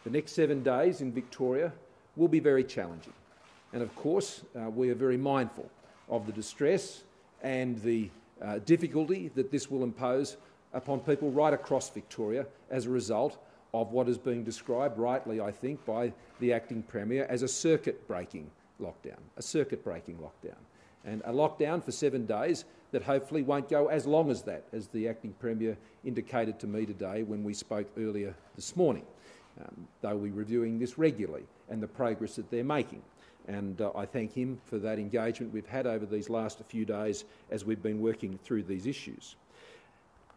The next 7 days in Victoria will be very challenging. And of course, we are very mindful of the distress and the difficulty that this will impose upon people right across Victoria as a result of what is being described, rightly I think, by the Acting Premier as a circuit-breaking lockdown, and a lockdown for 7 days that hopefully won't go as long as that, as the Acting Premier indicated to me today when we spoke earlier this morning. They'll be reviewing this regularly and the progress that they're making. And I thank him for that engagement we've had over these last few days as we've been working through these issues.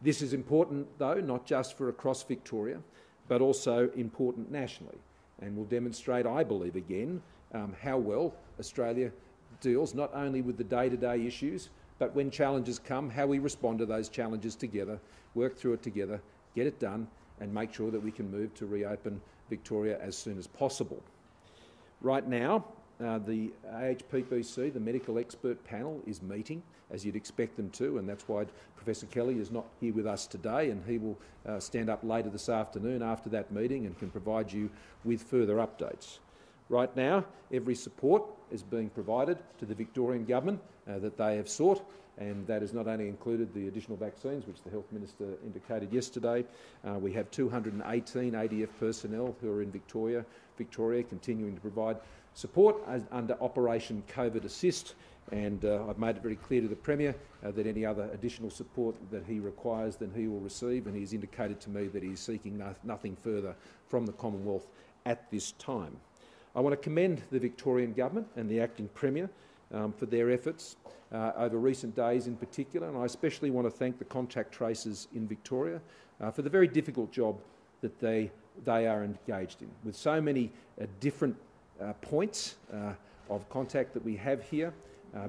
This is important, though, not just for across Victoria, but also important nationally, and will demonstrate, I believe again, how well Australia deals not only with the day-to-day issues, but when challenges come, how we respond to those challenges together, work through it together, get it done, and make sure that we can move to reopen Victoria as soon as possible. Right now, the AHPPC, the medical expert panel, is meeting, as you'd expect them to, and that's why Professor Kelly is not here with us today, and he will stand up later this afternoon after that meeting and can provide you with further updates. Right now, every support is being provided to the Victorian Government that they have sought, and that has not only included the additional vaccines, which the Health Minister indicated yesterday. We have 218 ADF personnel who are in Victoria continuing to provide support under Operation COVID Assist, and I've made it very clear to the Premier that any other additional support that he requires, then he will receive, and he's indicated to me that he's seeking nothing further from the Commonwealth at this time. I want to commend the Victorian Government and the Acting Premier for their efforts over recent days in particular, and I especially want to thank the contact tracers in Victoria for the very difficult job that they are engaged in. With so many different points of contact that we have here,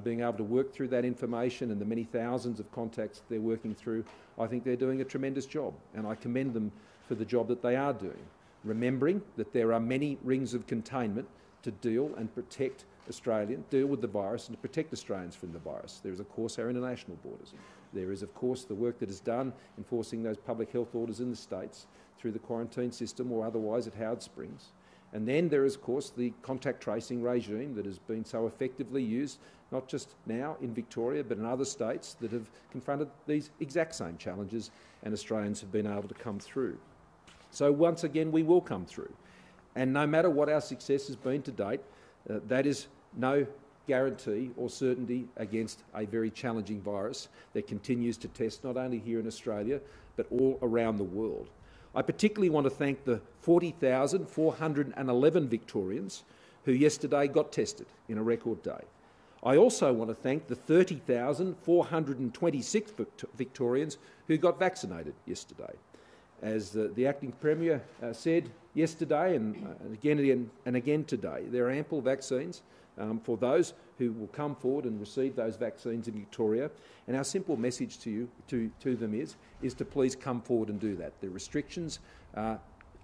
being able to work through that information and the many thousands of contacts they're working through, I think they're doing a tremendous job, and I commend them for the job that they are doing, remembering that there are many rings of containment to deal and protect deal with the virus and to protect Australians from the virus. There is, of course, our international borders. There is, of course, the work that is done enforcing those public health orders in the states through the quarantine system or otherwise at Howard Springs. And then there is, of course, the contact tracing regime that has been so effectively used, not just now in Victoria, but in other states that have confronted these exact same challenges, and Australians have been able to come through. So once again, we will come through. And no matter what our success has been to date, that is no guarantee or certainty against a very challenging virus that continues to test not only here in Australia, but all around the world. I particularly want to thank the 40,411 Victorians who yesterday got tested in a record day. I also want to thank the 30,426 Victorians who got vaccinated yesterday. As the Acting Premier said yesterday and again today, there are ample vaccines for those who will come forward and receive those vaccines in Victoria. And our simple message to them is to please come forward and do that. The restrictions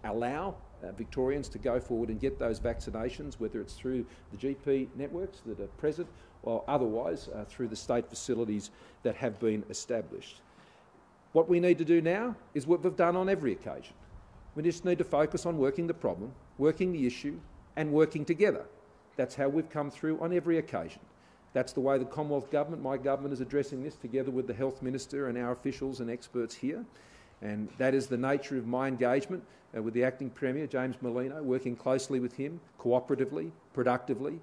allow Victorians to go forward and get those vaccinations, whether it's through the GP networks that are present or otherwise through the state facilities that have been established. What we need to do now is what we've done on every occasion. We just need to focus on working the problem, working the issue, and working together. That's how we've come through on every occasion. That's the way the Commonwealth Government, my government, is addressing this together with the Health Minister and our officials and experts here. And that is the nature of my engagement with the Acting Premier, James Merlino, working closely with him, cooperatively, productively,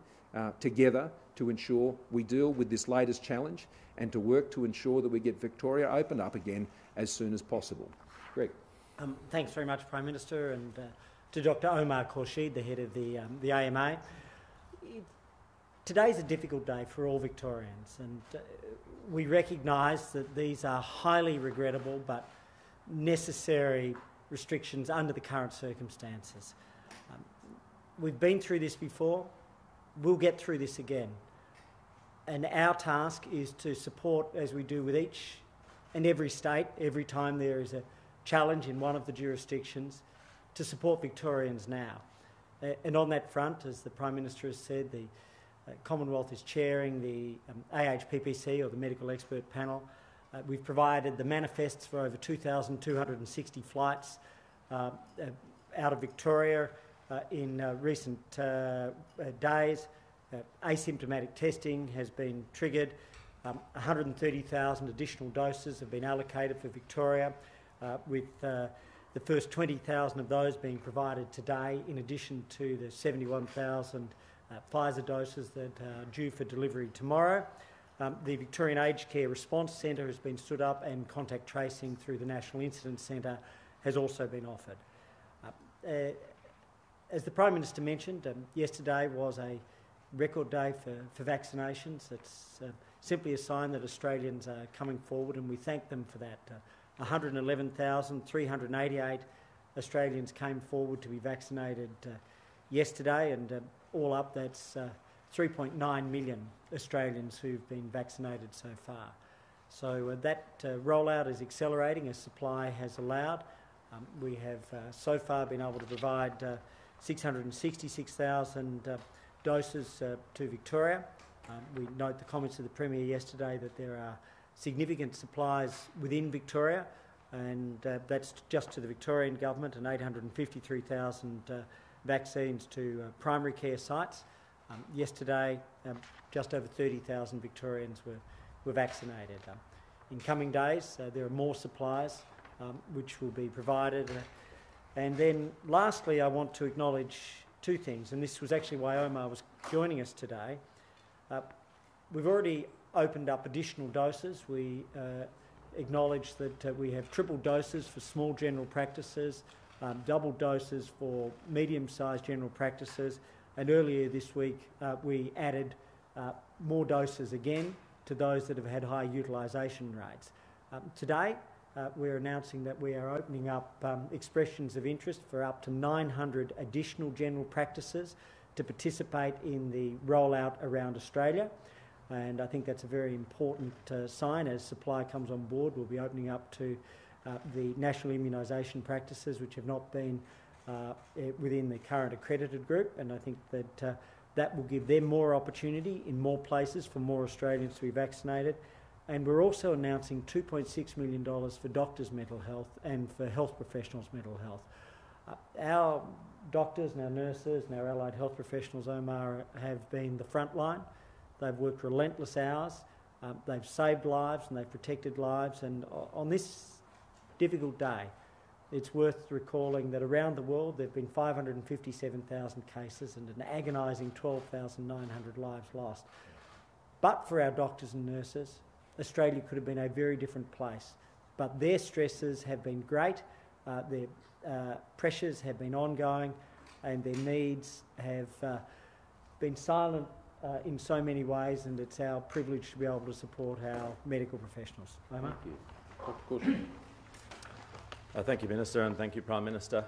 together to ensure we deal with this latest challenge and to work to ensure that we get Victoria opened up again as soon as possible. Greg. Thanks very much, Prime Minister, and to Dr Omar Khorshid, the head of the AMA. Today's a difficult day for all Victorians, and we recognise that these are highly regrettable but necessary restrictions under the current circumstances. We've been through this before, we'll get through this again, and our task is to support, as we do with each and every state, every time there is a challenge in one of the jurisdictions, to support Victorians now. And on that front, as the Prime Minister has said, the Commonwealth is chairing the AHPPC, or the Medical Expert Panel. We've provided the manifests for over 2,260 flights out of Victoria in recent days. Asymptomatic testing has been triggered. 130,000 additional doses have been allocated for Victoria, with the first 20,000 of those being provided today, in addition to the 71,000 Pfizer doses that are due for delivery tomorrow. The Victorian Aged Care Response Centre has been stood up, and contact tracing through the National Incident Centre has also been offered. As the Prime Minister mentioned, yesterday was a record day for vaccinations. It's simply a sign that Australians are coming forward, and we thank them for that. 111,388 Australians came forward to be vaccinated yesterday, and all up that's 3.9 million Australians who've been vaccinated so far. So that rollout is accelerating as supply has allowed. We have so far been able to provide 666,000 doses to Victoria. We note the comments of the Premier yesterday that there are significant supplies within Victoria, and that's just to the Victorian government, and 853,000 vaccines to primary care sites. Yesterday, just over 30,000 Victorians were vaccinated. In coming days, there are more supplies which will be provided. And then lastly, I want to acknowledge two things, and this was actually why Omar was joining us today. We've already opened up additional doses. We acknowledge that we have triple doses for small general practices, double doses for medium-sized general practices, and earlier this week we added more doses again to those that have had high utilisation rates. Today we're announcing that we are opening up expressions of interest for up to 900 additional general practices to participate in the rollout around Australia. And I think that's a very important sign. As supply comes on board, we'll be opening up to the national immunisation practices which have not been within the current accredited group, and I think that that will give them more opportunity in more places for more Australians to be vaccinated. And we're also announcing $2.6 million for doctors' mental health and for health professionals' mental health. Our doctors and our nurses and our allied health professionals, Omar, have been the front line. They've worked relentless hours, they've saved lives and they've protected lives, and on this difficult day, it's worth recalling that around the world there have been 557,000 cases and an agonising 12,900 lives lost. But for our doctors and nurses, Australia could have been a very different place. But their stresses have been great, their pressures have been ongoing, and their needs have been silent in so many ways, and it's our privilege to be able to support our medical professionals. Omar? Thank you. Dr. Cushin. Thank you, Minister, and thank you, Prime Minister.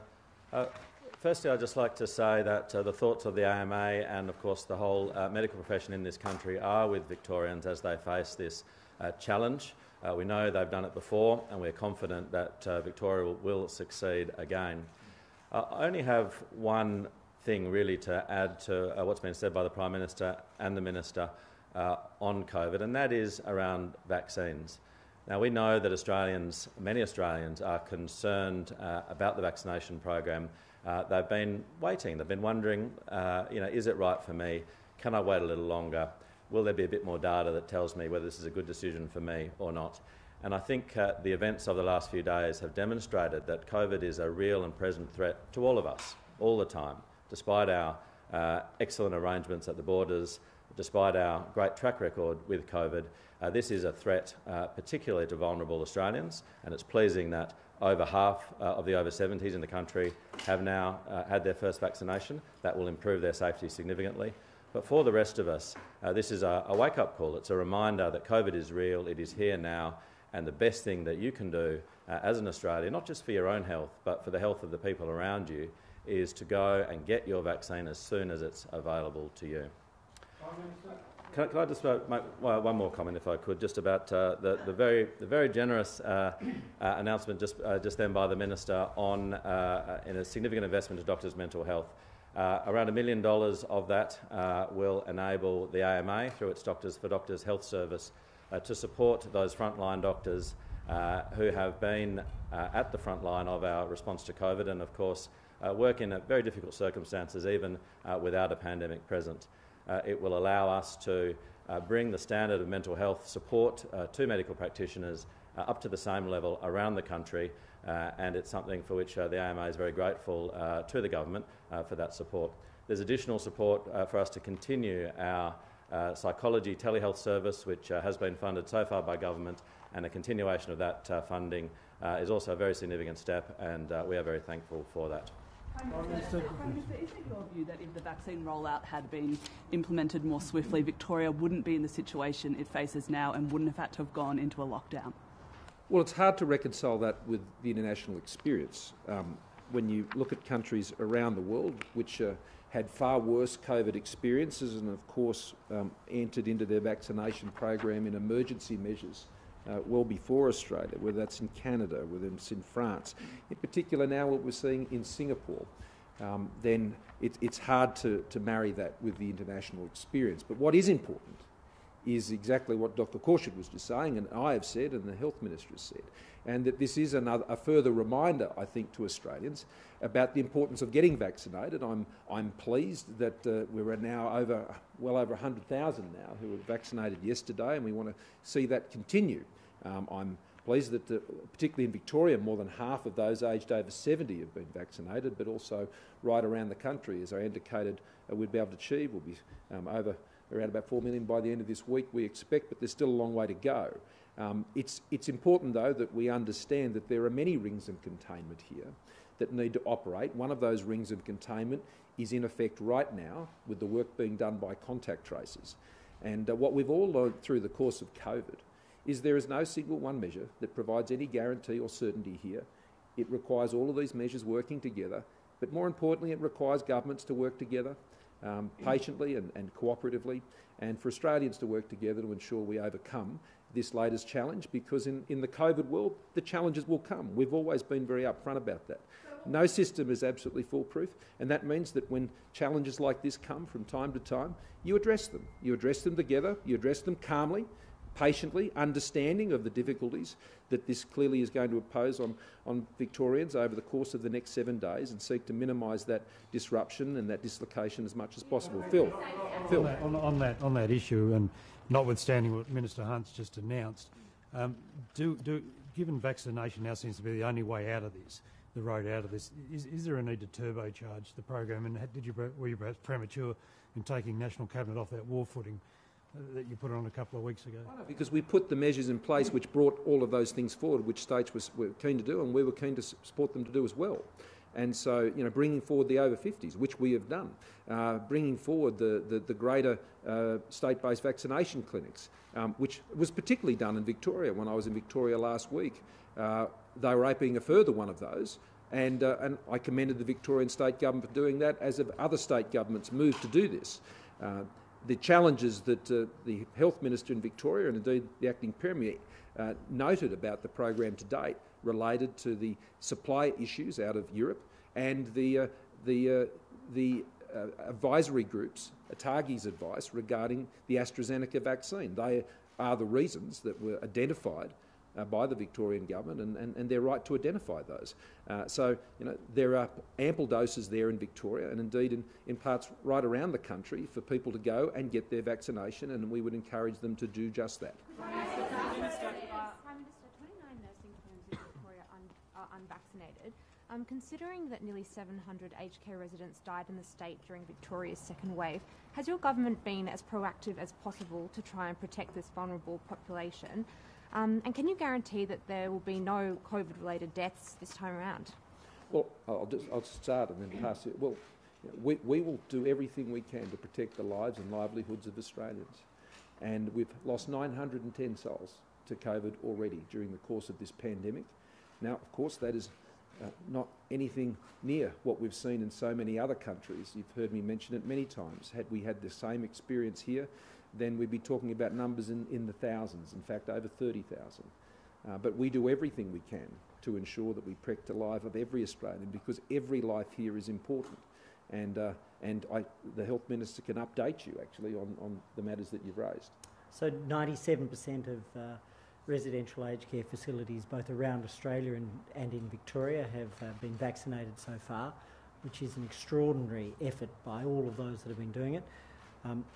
Firstly, I'd just like to say that the thoughts of the AMA and, of course, the whole medical profession in this country are with Victorians as they face this challenge. We know they've done it before, and we're confident that Victoria will succeed again. I only have one thing really to add to what's been said by the Prime Minister and the Minister on COVID, and that is around vaccines. Now, we know that many Australians are concerned about the vaccination program. They've been waiting. They've been wondering, is it right for me? Can I wait a little longer? Will there be a bit more data that tells me whether this is a good decision for me or not? And I think the events of the last few days have demonstrated that COVID is a real and present threat to all of us, all the time, despite our excellent arrangements at the borders, despite our great track record with COVID. This is a threat particularly to vulnerable Australians, and it's pleasing that over half of the over 70s in the country have now had their first vaccination. That will improve their safety significantly. But for the rest of us, this is a wake-up call. It's a reminder that COVID is real, it is here now, and the best thing that you can do as an Australian, not just for your own health, but for the health of the people around you, is to go and get your vaccine as soon as it's available to you. Can I just make one more comment, if I could, just about the very generous announcement just then by the Minister on in a significant investment in doctors' mental health. Around $1 million of that will enable the AMA, through its Doctors for Doctors Health Service, to support those frontline doctors who have been at the front line of our response to COVID, and of course work in very difficult circumstances, even without a pandemic present. It will allow us to bring the standard of mental health support to medical practitioners up to the same level around the country, and it's something for which the AMA is very grateful to the government for that support. There's additional support for us to continue our psychology telehealth service, which has been funded so far by government, and a continuation of that funding is also a very significant step, and we are very thankful for that. Prime Minister, is it your view that if the vaccine rollout had been implemented more swiftly, Victoria wouldn't be in the situation it faces now and wouldn't have had to have gone into a lockdown? Well, it's hard to reconcile that with the international experience. When you look at countries around the world which had far worse COVID experiences and, of course, entered into their vaccination program in emergency measures well before Australia, whether that's in Canada, whether it's in France. In particular now what we're seeing in Singapore, then it's hard to marry that with the international experience. But what is important is exactly what Dr Khorshid was just saying, and I have said, and the Health Minister has said, and that this is a further reminder, I think, to Australians about the importance of getting vaccinated. I'm pleased that we're now well over 100,000 now who were vaccinated yesterday, and we want to see that continue. I'm pleased that, particularly in Victoria, more than half of those aged over 70 have been vaccinated, but also right around the country, as I indicated, we'd be able to achieve. We'll be around about 4 million by the end of this week, we expect, but there's still a long way to go. It's important, though, that we understand that there are many rings of containment here that need to operate. One of those rings of containment is in effect right now with the work being done by contact tracers. And what we've all learned through the course of COVID is there is no single one measure that provides any guarantee or certainty here. It requires all of these measures working together, but more importantly, it requires governments to work together patiently and cooperatively, and for Australians to work together to ensure we overcome this latest challenge, because in the COVID world, the challenges will come. We've always been very upfront about that. No system is absolutely foolproof, and that means that when challenges like this come from time to time, you address them. You address them together, you address them calmly, patiently, understanding of the difficulties that this clearly is going to impose on Victorians over the course of the next 7 days, and seek to minimise that disruption and that dislocation as much as possible. Phil. On that issue, and notwithstanding what Minister Hunt's just announced, given vaccination now seems to be the only way out of this, the road out of this, is there a need to turbocharge the program? And were you perhaps premature in taking National Cabinet off that war footing that you put on a couple of weeks ago? Because we put the measures in place which brought all of those things forward, which states were keen to do, and we were keen to support them to do as well. And so, bringing forward the over 50s, which we have done, bringing forward the greater state-based vaccination clinics, which was particularly done in Victoria. When I was in Victoria last week, they were opening a further one of those, and I commended the Victorian state government for doing that, as have other state governments moved to do this. The challenges that the Health Minister in Victoria, and indeed the Acting Premier, noted about the program to date related to the supply issues out of Europe and the advisory groups, ATAGI's advice regarding the AstraZeneca vaccine. They are the reasons that were identified by the Victorian government, and they're right to identify those. So there are ample doses there in Victoria, and indeed in parts right around the country, for people to go and get their vaccination, and we would encourage them to do just that. Prime Minister, 29 nursing homes in Victoria are unvaccinated. Considering that nearly 700 aged care residents died in the state during Victoria's second wave, has your government been as proactive as possible to try and protect this vulnerable population? And can you guarantee that there will be no COVID-related deaths this time around? Well, I'll start and then pass it. Well, we will do everything we can to protect the lives and livelihoods of Australians. And we've lost 910 souls to COVID already during the course of this pandemic. Now, of course, that is not anything near what we've seen in so many other countries. You've heard me mention it many times. Had we had the same experience here, then we'd be talking about numbers in the thousands, in fact over 30,000. But we do everything we can to ensure that we protect the life of every Australian, because every life here is important. And the Health Minister can update you actually on the matters that you've raised. So 97% of residential aged care facilities both around Australia and in Victoria have been vaccinated so far. which is an extraordinary effort by all of those that have been doing it.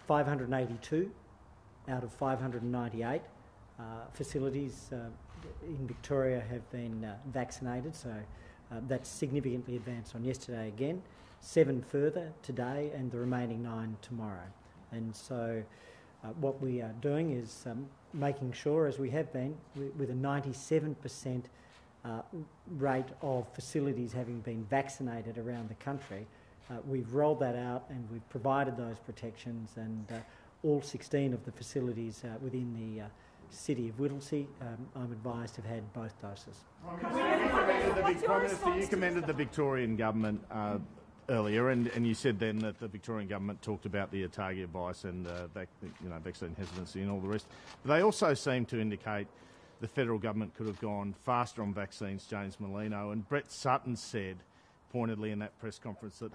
582 out of 598 facilities in Victoria have been vaccinated, so that's significantly advanced on yesterday again. 7 further today and the remaining 9 tomorrow. And so what we are doing is making sure, as we have been, with a 97% rate of facilities having been vaccinated around the country, we've rolled that out and we've provided those protections, and all 16 of the facilities within the city of Whittlesea, I'm advised, have had both doses. Prime Minister, you commended the Victorian government earlier, and you said then that the Victorian government talked about the ATAGI advice and vaccine hesitancy and all the rest. But they also seem to indicate the federal government could have gone faster on vaccines, James Merlino, and Brett Sutton said pointedly in that press conference that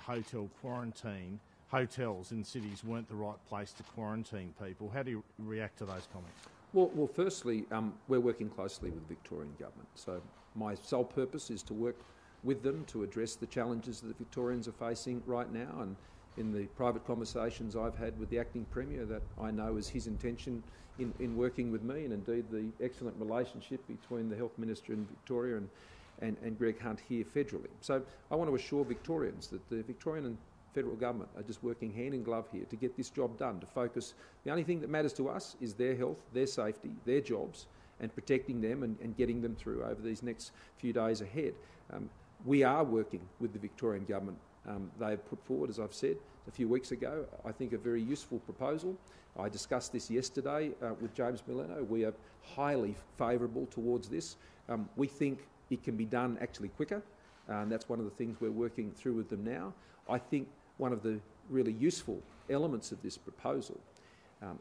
hotels in cities weren't the right place to quarantine people. How do you react to those comments? Well, firstly, we're working closely with the Victorian government. So my sole purpose is to work with them to address the challenges that the Victorians are facing right now. And in the private conversations I've had with the acting Premier, that I know is his intention in working with me, and indeed the excellent relationship between the Health Minister in Victoria and Greg Hunt here federally. So I want to assure Victorians that the Victorian and federal government are just working hand in glove here to get this job done, to focus. The only thing that matters to us is their health, their safety, their jobs, and protecting them and getting them through over these next few days ahead. We are working with the Victorian government. They have put forward, as I've said a few weeks ago, I think a very useful proposal. I discussed this yesterday with James Merlino. We are highly favourable towards this. We think it can be done actually quicker, and that's one of the things we're working through with them now. I think one of the really useful elements of this proposal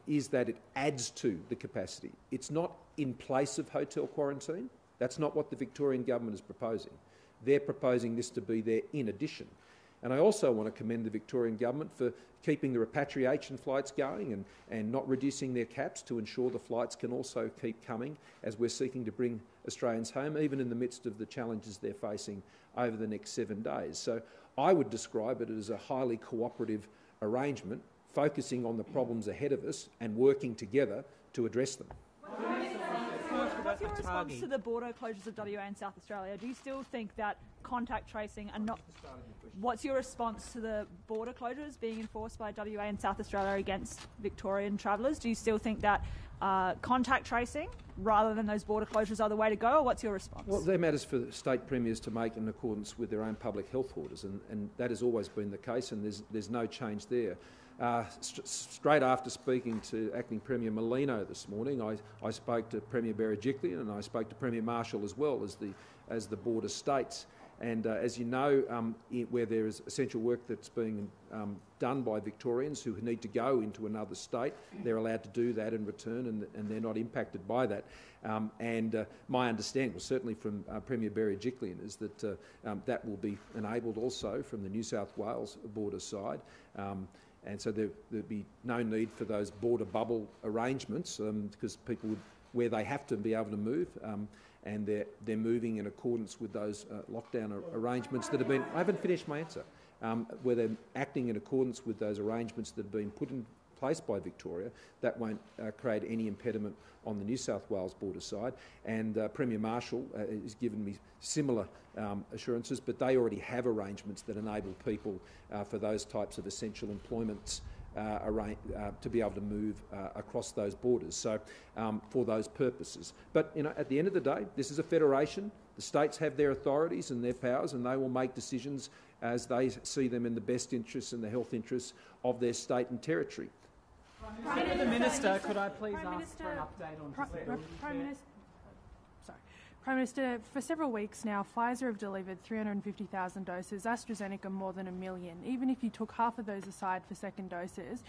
is that it adds to the capacity. It's not in place of hotel quarantine. That's not what the Victorian government is proposing. They're proposing this to be there in addition. And I also want to commend the Victorian government for keeping the repatriation flights going and not reducing their caps to ensure the flights can also keep coming as we're seeking to bring Australians home, even in the midst of the challenges they're facing over the next 7 days. So I would describe it as a highly cooperative arrangement, focusing on the problems ahead of us and working together to address them. What's your response to the border closures of WA and South Australia? Do you still think that contact tracing and not... What's your response to the border closures being enforced by WA and South Australia against Victorian travellers? Do you still think that contact tracing rather than those border closures are the way to go, or what's your response? Well, they're matters for state premiers to make in accordance with their own public health orders, and that has always been the case, and there's no change there. Straight after speaking to Acting Premier Merlino this morning, I spoke to Premier Berejiklian and I spoke to Premier Marshall as well as the border states. And as you know, where there is essential work that's being done by Victorians who need to go into another state, they're allowed to do that and return, and they're not impacted by that. My understanding, well, certainly from Premier Berejiklian, is that that will be enabled also from the New South Wales border side. And so there'd be no need for those border bubble arrangements because people would, where they have to be able to move, and they're moving in accordance with those lockdown arrangements that have been... I haven't finished my answer. Where they're acting in accordance with those arrangements that have been put in place by Victoria, that won't create any impediment on the New South Wales border side. And Premier Marshall has given me similar assurances, but they already have arrangements that enable people for those types of essential employments to be able to move across those borders, so for those purposes. But at the end of the day, this is a federation. The states have their authorities and their powers, and they will make decisions as they see them in the best interests and the health interests of their state and territory. The Minister, could I please ask for an update on Prime Minister, for several weeks now, Pfizer have delivered 350,000 doses, AstraZeneca more than 1 million. Even if you took half of those aside for second doses,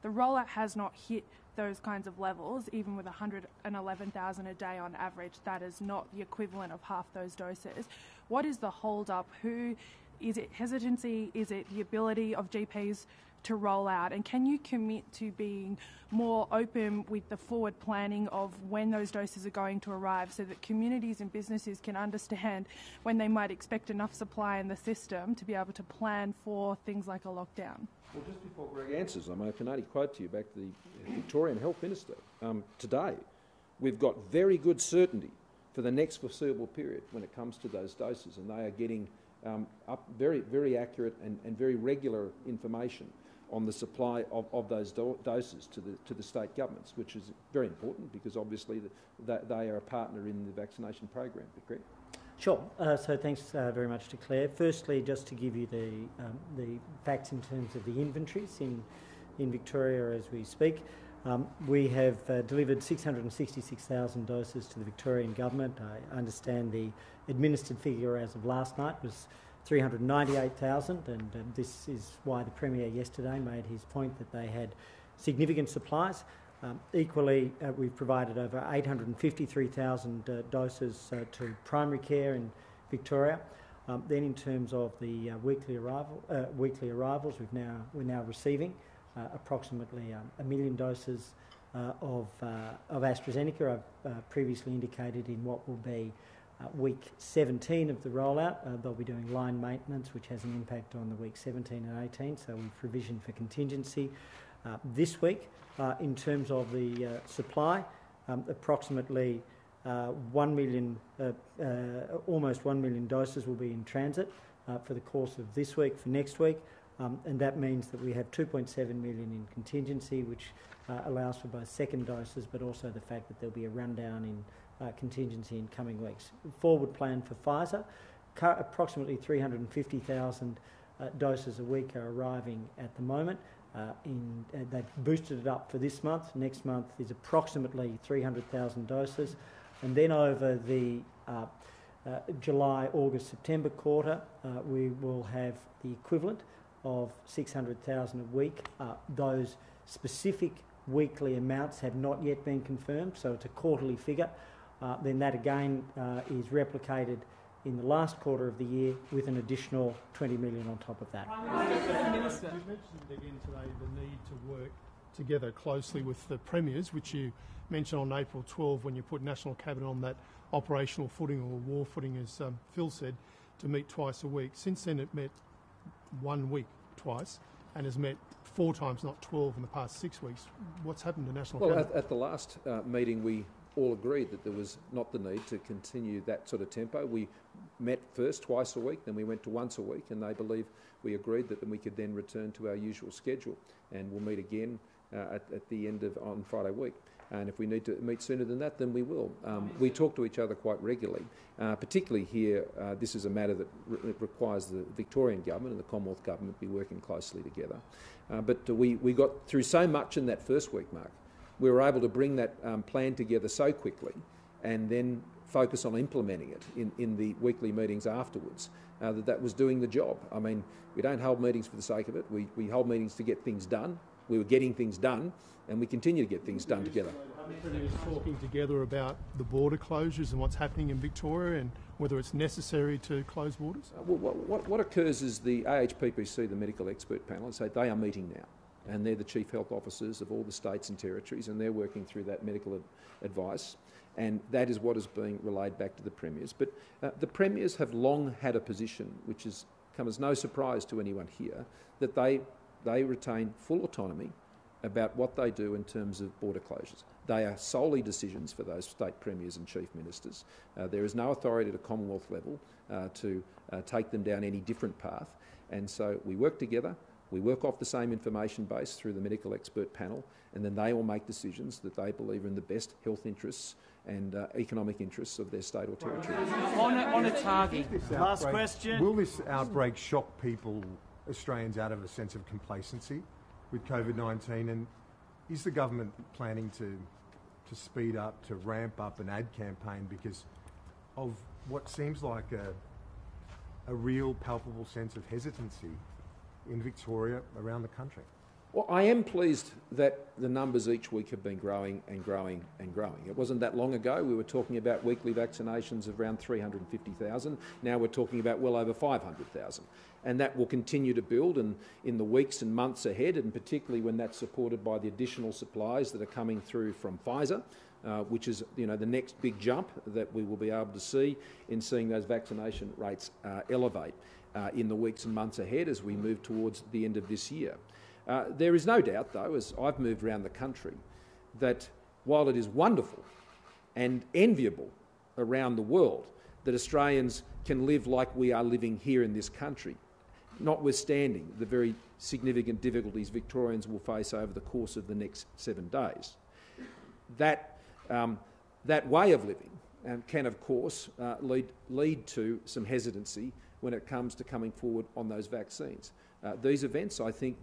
the rollout has not hit those kinds of levels, even with 111,000 a day on average. That is not the equivalent of half those doses. What is the hold-up? Is it hesitancy? Is it the ability of GPs to roll out? And can you commit to being more open with the forward planning of when those doses are going to arrive so that communities and businesses can understand when they might expect enough supply in the system to be able to plan for things like a lockdown? Well, just before Greg answers, I can only quote to you back to the Victorian Health Minister today. We've got very good certainty for the next foreseeable period when it comes to those doses, and they are getting up very, very accurate and very regular information on the supply of those doses to the state governments, which is very important because obviously they are a partner in the vaccination program. Correct? Sure. So thanks very much to Claire. Firstly, just to give you the facts in terms of the inventories in Victoria as we speak. We have delivered 666,000 doses to the Victorian Government. I understand the administered figure as of last night was 398,000, and this is why the Premier yesterday made his point that they had significant supplies. Equally, we've provided over 853,000 doses to primary care in Victoria. Then, in terms of the weekly arrivals, we're now receiving approximately 1 million doses of AstraZeneca. I've previously indicated in what will be week 17 of the rollout, they'll be doing line maintenance, which has an impact on the week 17 and 18. So we've provisioned for contingency this week. In terms of the supply, approximately 1 million, almost 1 million doses will be in transit for the course of this week, for next week, and that means that we have 2.7 million in contingency, which allows for both second doses, but also the fact that there'll be a rundown in contingency in coming weeks. Forward plan for Pfizer, approximately 350,000 doses a week are arriving at the moment. They've boosted it up for this month. Next month is approximately 300,000 doses. And then over the July, August, September quarter, we will have the equivalent of 600,000 a week. Those specific weekly amounts have not yet been confirmed, so it's a quarterly figure. Then that again is replicated in the last quarter of the year with an additional 20 million on top of that. Minister, you mentioned again today the need to work together closely with the premiers, which you mentioned on April 12 when you put National Cabinet on that operational footing or war footing, as Phil said, to meet twice a week. Since then it met 1 week twice and has met 4 times, not 12 in the past 6 weeks. What's happened to National Cabinet? Well, at the last meeting we all agreed that there was not the need to continue that sort of tempo. We met first twice a week, then we went to once a week, and they believe we agreed that we could then return to our usual schedule, and we'll meet again at the end of on Friday week. And if we need to meet sooner than that, then we will. We talk to each other quite regularly, particularly here. This is a matter that requires the Victorian Government and the Commonwealth Government be working closely together. But we got through so much in that first week, Mark. We were able to bring that plan together so quickly and then focus on implementing it in the weekly meetings afterwards, that was doing the job. I mean, we don't hold meetings for the sake of it. We hold meetings to get things done. We were getting things done, and we continue to get things done together. Premiers talking together about the border closures and what's happening in Victoria and whether it's necessary to close borders? What occurs is the AHPPC, the medical expert panel, they are meeting now. And they're the chief health officers of all the states and territories, and they're working through that medical advice, and that is what is being relayed back to the premiers. But the premiers have long had a position, which has come as no surprise to anyone here, that they retain full autonomy about what they do in terms of border closures. They are solely decisions for those state premiers and chief ministers. There is no authority at a Commonwealth level to take them down any different path, and so we work together. We work off the same information base through the medical expert panel, and then they all make decisions that they believe are in the best health interests and economic interests of their state or territory. On a target. Last question. Will this outbreak shock people, Australians, out of a sense of complacency with COVID-19? And is the government planning to speed up, to ramp up an ad campaign because of what seems like a real palpable sense of hesitancy in Victoria, around the country? Well, I am pleased that the numbers each week have been growing and growing and growing. It wasn't that long ago we were talking about weekly vaccinations of around 350,000. Now we're talking about well over 500,000. And that will continue to build in the weeks and months ahead, and particularly when that's supported by the additional supplies that are coming through from Pfizer, which is the next big jump that we will be able to see in seeing those vaccination rates elevate in the weeks and months ahead as we move towards the end of this year. There is no doubt, though, as I've moved around the country, that while it is wonderful and enviable around the world that Australians can live like we are living here in this country, notwithstanding the very significant difficulties Victorians will face over the course of the next 7 days, that way of living can, of course, lead to some hesitancy when it comes to coming forward on those vaccines. These events, I think,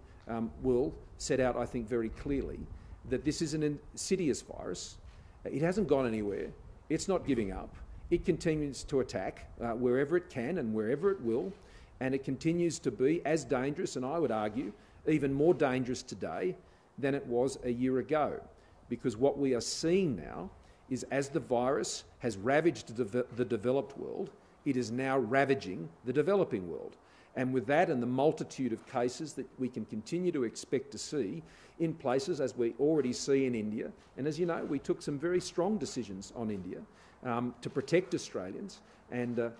will set out, I think, very clearly that this is an insidious virus. It hasn't gone anywhere. It's not giving up. It continues to attack wherever it can and wherever it will, and it continues to be as dangerous, and I would argue even more dangerous today than it was a year ago, because what we are seeing now is as the virus has ravaged the developed world, it is now ravaging the developing world. And with that and the multitude of cases that we can continue to expect to see in places, as we already see in India, and as you know, we took some very strong decisions on India to protect Australians, and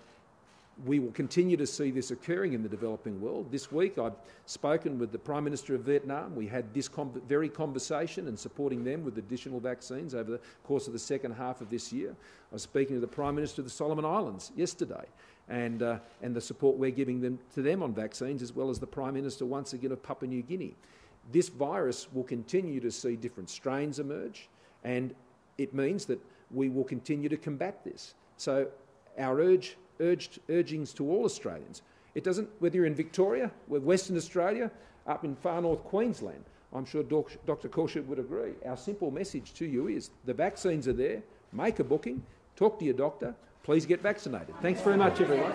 we will continue to see this occurring in the developing world. This week I've spoken with the Prime Minister of Vietnam. We had this very conversation and supporting them with additional vaccines over the course of the second half of this year. I was speaking to the Prime Minister of the Solomon Islands yesterday, and the support we're giving to them on vaccines, as well as the Prime Minister once again of Papua New Guinea. This virus will continue to see different strains emerge, and it means that we will continue to combat this. So our urgings to all Australians, it doesn't, whether you're in Victoria, Western Australia, up in far north Queensland, I'm sure Dr. Korshut would agree. Our simple message to you is the vaccines are there, make a booking, talk to your doctor, please get vaccinated. Thanks very much, everyone.